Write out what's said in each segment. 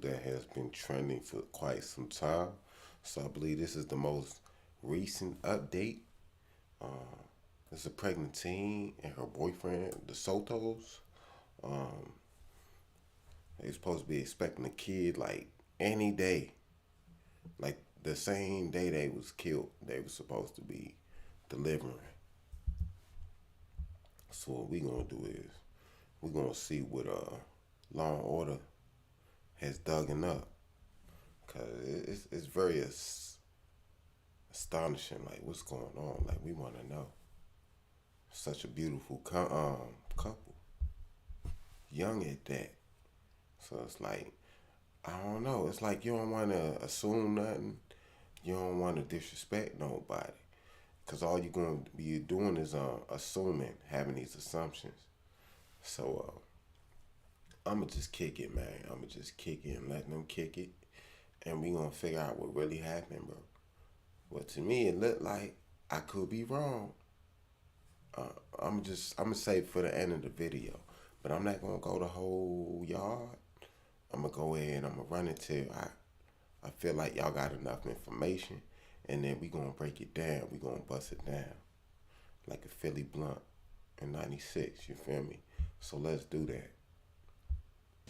that has been trending for quite some time. So I believe this is the most recent update. It's a pregnant teen and her boyfriend, the Sotos. They supposed to be expecting a kid like any day, like the same day they was killed. They was supposed to be delivering. So what we gonna do is we gonna see what Law and Order has dug up, cause it's very astonishing. Like what's going on? Like we want to know. Such a beautiful couple, young at that. So it's like I don't know. It's like you don't want to assume nothing. You don't want to disrespect nobody, cause all you're gonna be doing is assuming, having these assumptions. So I'ma just kick it, man. I'ma just kick it and let them kick it, and we gonna figure out what really happened, bro. Well, to me, it looked like I could be wrong. I'm gonna say for the end of the video, but I'm not gonna go the whole yard. I'm gonna go ahead and I'm gonna run it till I feel like y'all got enough information, and then we gonna break it down. We gonna bust it down like a Philly blunt in '96. You feel me? So let's do that.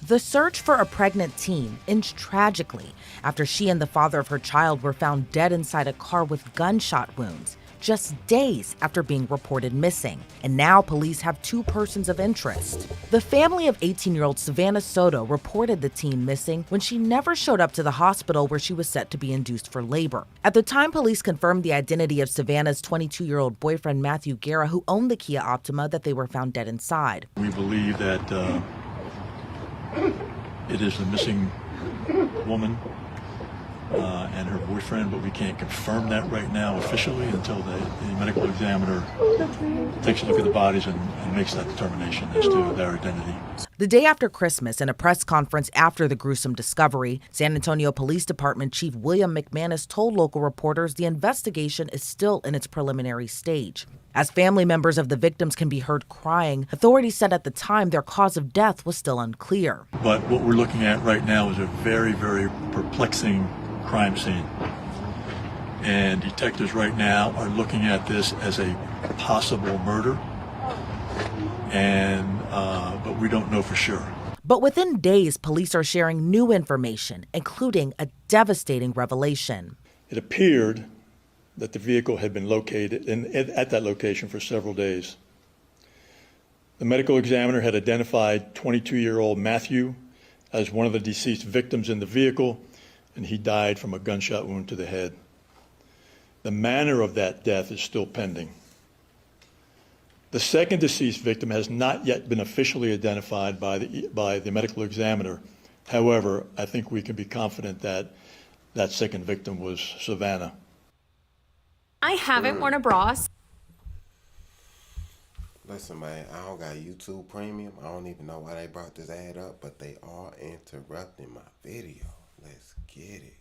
The search for a pregnant teen ends tragically after she and the father of her child were found dead inside a car with gunshot wounds, just days after being reported missing. And now police have two persons of interest. The family of 18-year-old Savannah Soto reported the teen missing when she never showed up to the hospital where she was set to be induced for labor. At the time, police confirmed the identity of Savannah's 22-year-old boyfriend, Matthew Guerra, who owned the Kia Optima that they were found dead inside. We believe that it is the missing woman and her boyfriend, but we can't confirm that right now officially until the medical examiner takes a look at the bodies and makes that determination as to their identity. The day after Christmas, in a press conference after the gruesome discovery, San Antonio Police Department Chief William McManus told local reporters the investigation is still in its preliminary stage. As family members of the victims can be heard crying, authorities said at the time their cause of death was still unclear. But what we're looking at right now is a very, very perplexing crime scene. And detectives right now are looking at this as a possible murder, but we don't know for sure. But within days, police are sharing new information, including a devastating revelation. It appeared that the vehicle had been located at that location for several days. The medical examiner had identified 22-year-old Matthew as one of the deceased victims in the vehicle, and he died from a gunshot wound to the head. The manner of that death is still pending. The second deceased victim has not yet been officially identified by the medical examiner. However, I think we can be confident that that second victim was Savannah. I haven't worn a bra. Listen, man, I don't got YouTube Premium. I don't even know why they brought this ad up, but they are interrupting my video. Let's get it.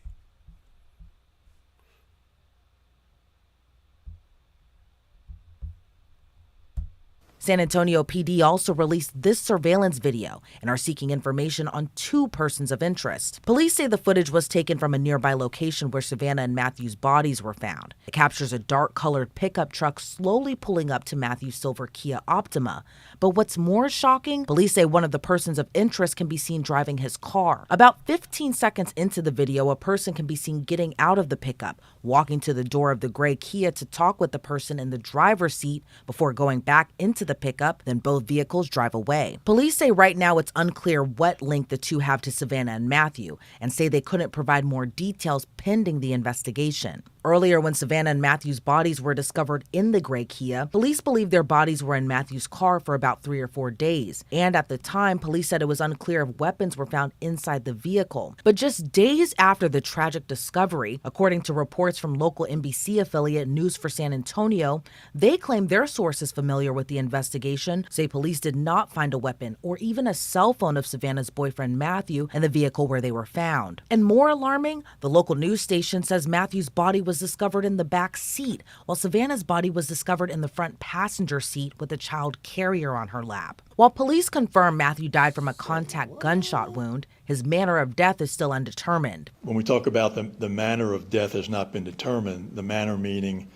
San Antonio PD also released this surveillance video and are seeking information on two persons of interest. Police say the footage was taken from a nearby location where Savannah and Matthew's bodies were found. It captures a dark-colored pickup truck slowly pulling up to Matthew's silver Kia Optima. But what's more shocking, police say one of the persons of interest can be seen driving his car. About 15 seconds into the video, a person can be seen getting out of the pickup, walking to the door of the gray Kia to talk with the person in the driver's seat before going back into the pickup, then both vehicles drive away. Police say right now it's unclear what link the two have to Savannah and Matthew, and say they couldn't provide more details pending the investigation. Earlier, when Savannah and Matthew's bodies were discovered in the gray Kia, police believe their bodies were in Matthew's car for about 3 or 4 days. And at the time, police said it was unclear if weapons were found inside the vehicle. But just days after the tragic discovery, according to reports from local NBC affiliate News for San Antonio, they claim their sources familiar with the investigation say police did not find a weapon or even a cell phone of Savannah's boyfriend Matthew in the vehicle where they were found. And more alarming, the local news station says Matthew's body was discovered in the back seat, while Savannah's body was discovered in the front passenger seat with a child carrier on her lap. While police confirm Matthew died from a contact gunshot wound, His manner of death is still undetermined. When we talk about the manner of death has not been determined, the manner meaning,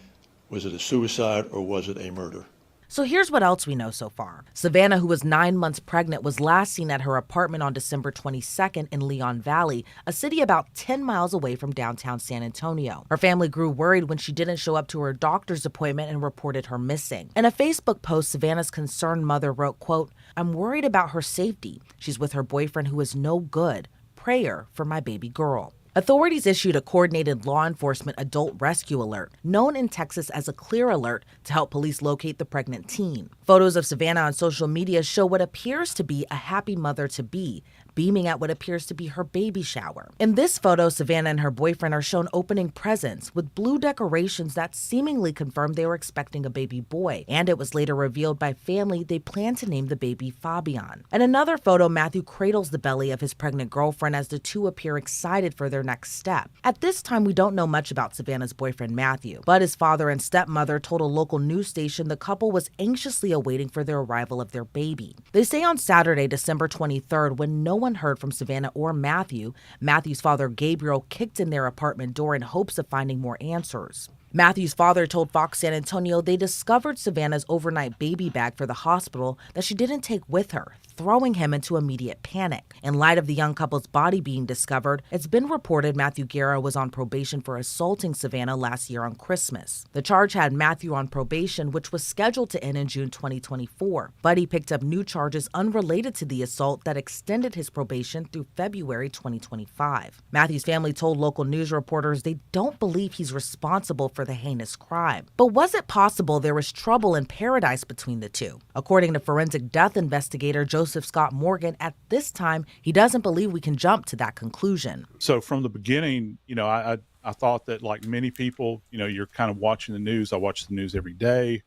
was it a suicide or was it a murder? So here's what else we know so far. Savannah, who was 9 months pregnant, was last seen at her apartment on December 22nd in Leon Valley, a city about 10 miles away from downtown San Antonio. Her family grew worried when she didn't show up to her doctor's appointment and reported her missing. In a Facebook post, Savannah's concerned mother wrote, quote, "I'm worried about her safety. She's with her boyfriend who is no good. Prayer for my baby girl." Authorities issued a coordinated law enforcement adult rescue alert, known in Texas as a clear alert, to help police locate the pregnant teen. Photos of Savannah on social media show what appears to be a happy mother-to-be, beaming at what appears to be her baby shower. In this photo, Savannah and her boyfriend are shown opening presents with blue decorations that seemingly confirm they were expecting a baby boy, and it was later revealed by family they plan to name the baby Fabian. In another photo, Matthew cradles the belly of his pregnant girlfriend as the two appear excited for their next step. At this time, we don't know much about Savannah's boyfriend Matthew, but his father and stepmother told a local news station the couple was anxiously awaiting for the arrival of their baby. They say on Saturday, December 23rd, when no one heard from Savannah or Matthew, Matthew's father Gabriel kicked in their apartment door in hopes of finding more answers. Matthew's father told Fox San Antonio they discovered Savannah's overnight baby bag for the hospital that she didn't take with her, throwing him into immediate panic. In light of the young couple's body being discovered, it's been reported Matthew Guerra was on probation for assaulting Savannah last year on Christmas. The charge had Matthew on probation, which was scheduled to end in June 2024, but he picked up new charges unrelated to the assault that extended his probation through February 2025. Matthew's family told local news reporters they don't believe he's responsible for the heinous crime. But was it possible there was trouble in paradise between the two? According to forensic death investigator Joseph Scott Morgan, at this time, he doesn't believe we can jump to that conclusion. So from the beginning, I thought that, like many people, you're kind of watching the news. I watch the news every day,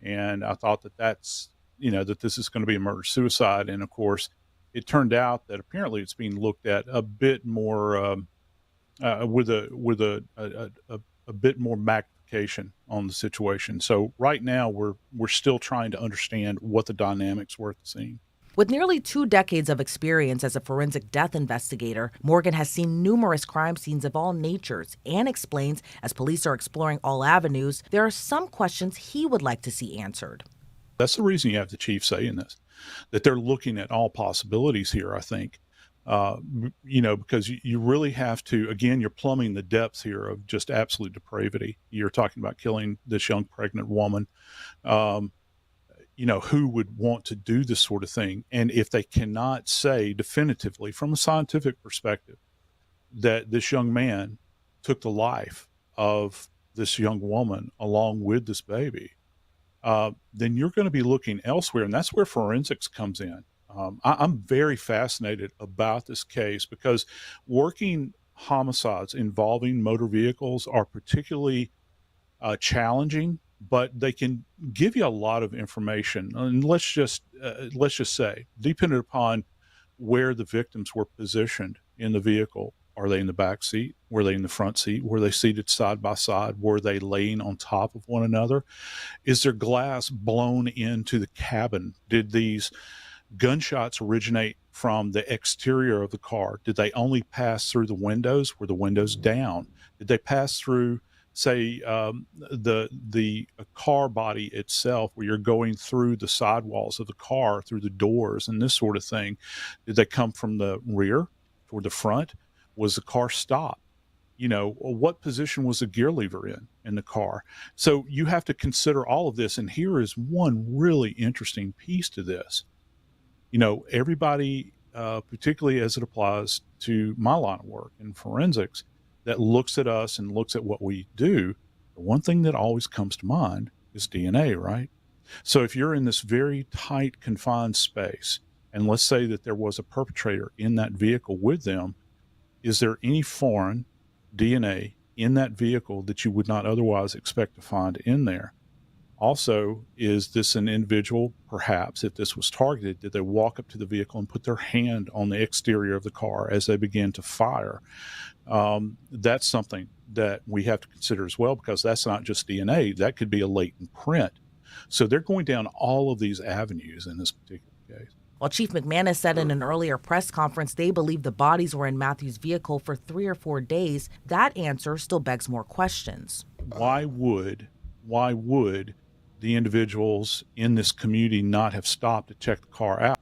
and I thought that this is going to be a murder-suicide. And of course, it turned out that apparently it's being looked at a bit more with a bit more magnification on the situation. So right now we're still trying to understand what the dynamics were at the scene. With nearly 2 decades of experience as a forensic death investigator, Morgan has seen numerous crime scenes of all natures and explains, as police are exploring all avenues, there are some questions he would like to see answered. That's the reason you have the chief say in this, that they're looking at all possibilities here, I think. Because you really have to, again, you're plumbing the depths here of just absolute depravity. You're talking about killing this young pregnant woman, who would want to do this sort of thing. And if they cannot say definitively from a scientific perspective that this young man took the life of this young woman along with this baby, then you're going to be looking elsewhere. And that's where forensics comes in. I'm very fascinated about this case because working homicides involving motor vehicles are particularly challenging, but they can give you a lot of information. And let's just say, depending upon where the victims were positioned in the vehicle, are they in the back seat? Were they in the front seat? Were they seated side by side? Were they laying on top of one another? Is there glass blown into the cabin? Did these gunshots originate from the exterior of the car? Did they only pass through the windows? Were the windows down? Did they pass through, say, the car body itself, where you're going through the sidewalls of the car, through the doors and this sort of thing? Did they come from the rear or the front? Was the car stopped? What position was the gear lever in the car? So you have to consider all of this. And here is one really interesting piece to this. Everybody, particularly as it applies to my line of work in forensics, that looks at us and looks at what we do, the one thing that always comes to mind is DNA, right? So if you're in this very tight, confined space, and let's say that there was a perpetrator in that vehicle with them, is there any foreign DNA in that vehicle that you would not otherwise expect to find in there? Also, is this an individual, perhaps, if this was targeted, did they walk up to the vehicle and put their hand on the exterior of the car as they began to fire? That's something that we have to consider as well, because that's not just DNA. That could be a latent print. So they're going down all of these avenues in this particular case. While Chief McManus said in an earlier press conference they believe the bodies were in Matthew's vehicle for 3 or 4 days, that answer still begs more questions. Why would the individuals in this community not have stopped to check the car out?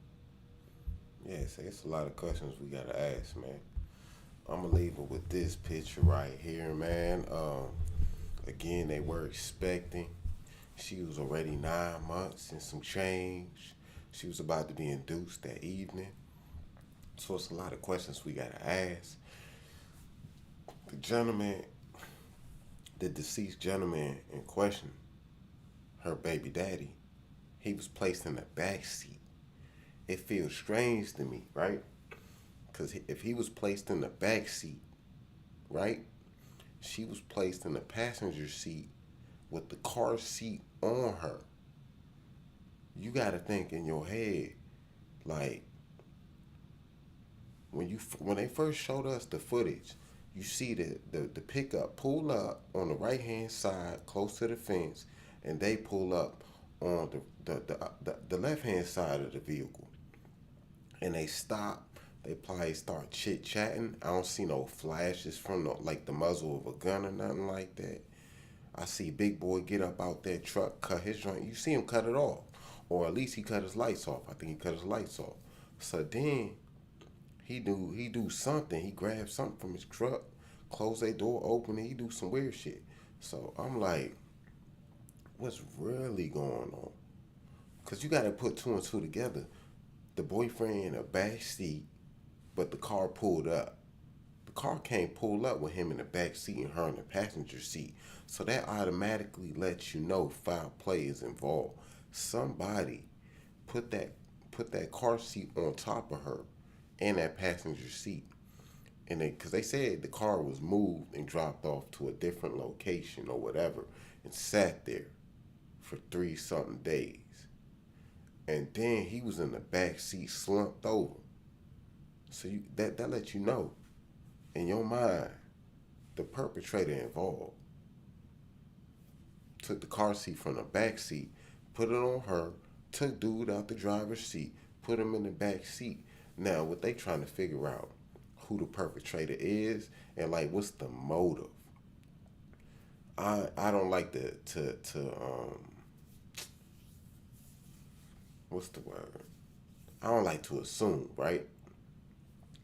Yeah, see, it's a lot of questions we gotta ask, man. I'm gonna leave it with this picture right here, man. Again, they were expecting. She was already 9 months and some change. She was about to be induced that evening. So it's a lot of questions we gotta ask. The gentleman, the deceased gentleman in question, her baby daddy, he was placed in the back seat. It feels strange to me, right? Because if he was placed in the back seat, right, she was placed in the passenger seat with the car seat on her. You got to think in your head, like, when they first showed us the footage, you see the pickup pull up on the right hand side close to the fence, and they pull up on the left hand side of the vehicle, and they stop. They probably start chit chatting. I don't see no flashes from like the muzzle of a gun or nothing like that. I see Big Boy get up out that truck, cut his joint. You see him cut it off, or at least he cut his lights off. I think he cut his lights off. So then he do something. He grabs something from his truck, close that door open, and he do some weird shit. So I'm like, what's really going on? Because you got to put two and two together. The boyfriend in the back seat, but the car pulled up. The car can't pull up with him in the back seat and her in the passenger seat. So that automatically lets you know foul play is involved. Somebody put that car seat on top of her in that passenger seat. And because they said the car was moved and dropped off to a different location or whatever and sat there for 3-something days. And then he was in the back seat slumped over. So that lets you know, in your mind, the perpetrator involved took the car seat from the back seat, put it on her, took dude out the driver's seat, put him in the back seat. Now, what they trying to figure out, who the perpetrator is, and like what's the motive. I don't like to what's the word? I don't like to assume, right?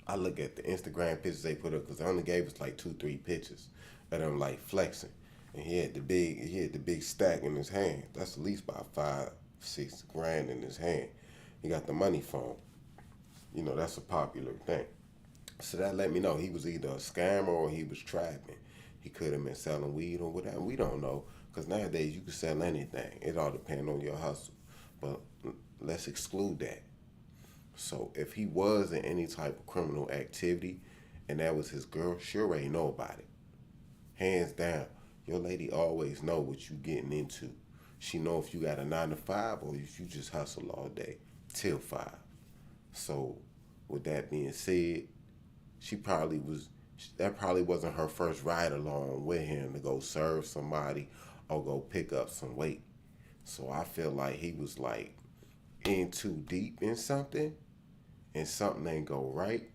I look at the Instagram pictures they put up because they only gave us like 2-3 pictures of them like flexing, and he had the big stack in his hand. That's at least about $5-6 grand in his hand. He got the money phone. You know, that's a popular thing. So that let me know he was either a scammer or he was trapping. He could have been selling weed or whatever. We don't know, because nowadays you can sell anything. It all depends on your hustle. But let's exclude that. So if he was in any type of criminal activity and that was his girl, she already know about it. Hands down, your lady always know what you getting into. She know if you got a 9 to 5 or if you just hustle all day till 5. So with that being said, that probably wasn't her first ride along with him to go serve somebody or go pick up some weight. So I feel like he was like in too deep in something, and something ain't go right,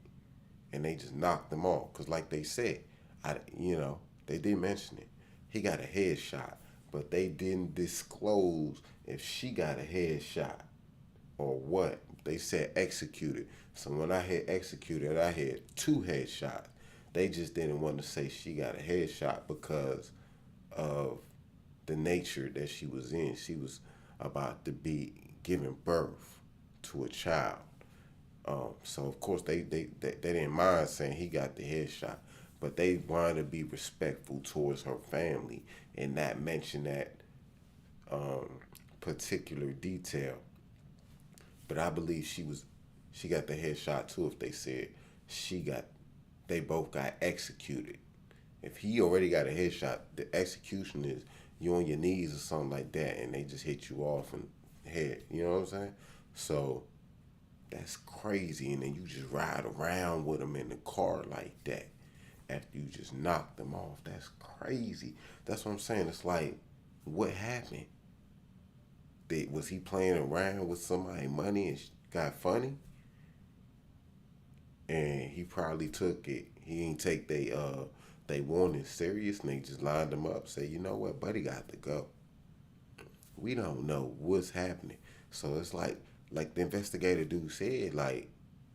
and they just knocked him off. Cause like they said, they did mention it. He got a headshot, but they didn't disclose if she got a headshot or what. They said executed. So when I had executed, I had 2 headshots. They just didn't want to say she got a headshot because of the nature that she was in. She was about to be giving birth to a child. So of course they didn't mind saying he got the headshot, but they wanted to be respectful towards her family and not mention that particular detail. But I believe she got the headshot too if they said they both got executed. If he already got a headshot, the execution is you on your knees or something like that, and they just hit you off in the head. You know what I'm saying? So that's crazy, and then you just ride around with them in the car like that after you just knocked them off. That's crazy. That's what I'm saying. It's like, what happened? Was he playing around with somebody's money? got funny, and he probably took it. He ain't take they warning serious, and they just lined him up. Say, you know what, buddy got to go. We don't know what's happening. So it's like the investigator dude said, like,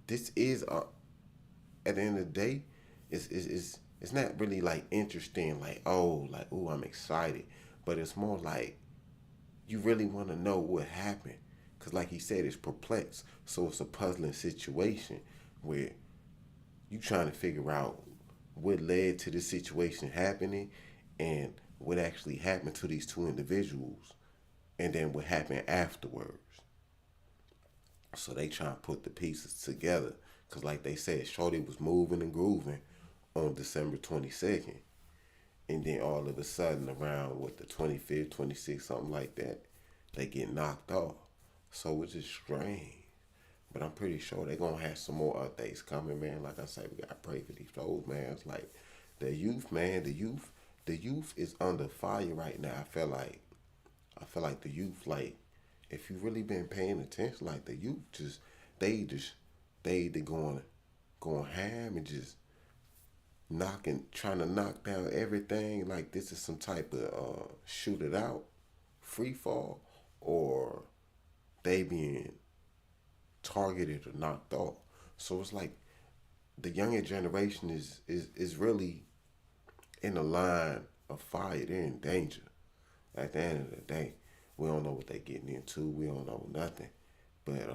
this is at the end of the day, it's not really like interesting, like, oh, I'm excited, but it's more like you really want to know what happened, because like he said, it's perplexed. So it's a puzzling situation where you trying to figure out what led to this situation happening, and what actually happened to these two individuals, and then what happened afterwards. So they trying to put the pieces together, because like they said, Shorty was moving and grooving on December 22nd. And then all of a sudden, around the 25th, 26th, something like that, they get knocked off. So it's just strange. But I'm pretty sure they're going to have some more updates coming, man. Like I said, we got to pray for these folks, man. It's like the youth, man, the youth is under fire right now. I feel like the youth, like, if you really been paying attention, like the youth they going ham and just trying to knock down everything. Like this is some type of shoot it out, free fall, or they being targeted or knocked off. So it's like the younger generation is really in the line of fire. They're in danger. At the end of the day, we don't know what they're getting into. We don't know nothing. But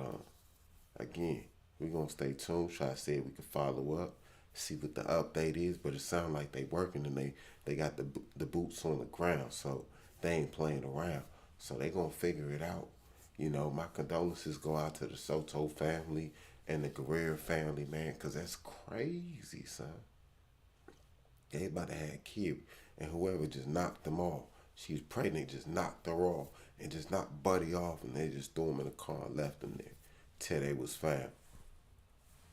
again, we're gonna stay tuned. Try to see if we can follow up, see what the update is. But it sounds like they working, and they got the boots on the ground, so they ain't playing around. So they gonna figure it out. You know, my condolences go out to the Soto family and the Guerrero family, man, because that's crazy, son. They about to have a kid, and whoever just knocked them off, she was pregnant, just knocked her off, and just knocked Buddy off, and they just threw him in the car and left him there till they was found.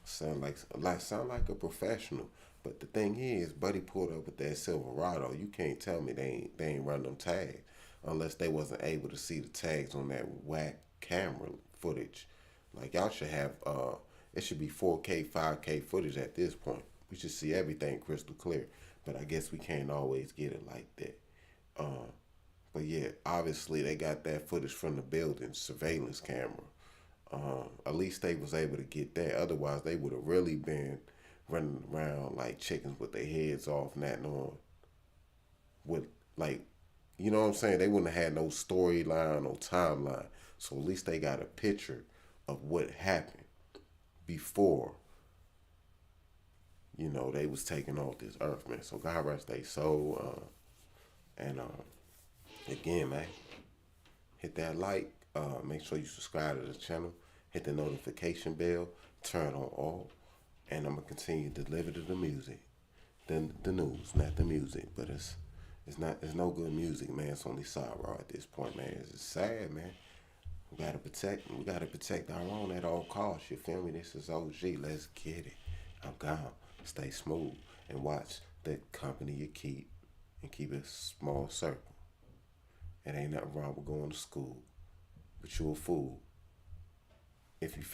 Sound like a professional. But the thing is, Buddy pulled up with that Silverado. You can't tell me they ain't run them tags unless they wasn't able to see the tags on that whack camera footage. Like y'all should have it should be 4K, 5K footage at this point. We should see everything crystal clear. But I guess we can't always get it like that. But yeah, obviously they got that footage from the building surveillance camera. At least they was able to get that. Otherwise, they would have really been running around like chickens with their heads off, not knowing what, like, you know what I'm saying? They wouldn't have had no storyline, no timeline. So at least they got a picture of what happened before, you know, they was taking off this earth, man. So God rest their soul. Again, man, hit that like. Make sure you subscribe to the channel. Hit the notification bell. Turn on all. And I'm gonna continue to deliver to the music, the news, not the music. But it's no good music, man. It's only sorrow at this point, man. It's just sad, man. We gotta protect our own at all costs. You feel me? This is OG. Let's get it. I'm gone. Stay smooth and watch the company you keep, and keep it a small circle. It ain't nothing wrong with going to school, but you a fool if you feel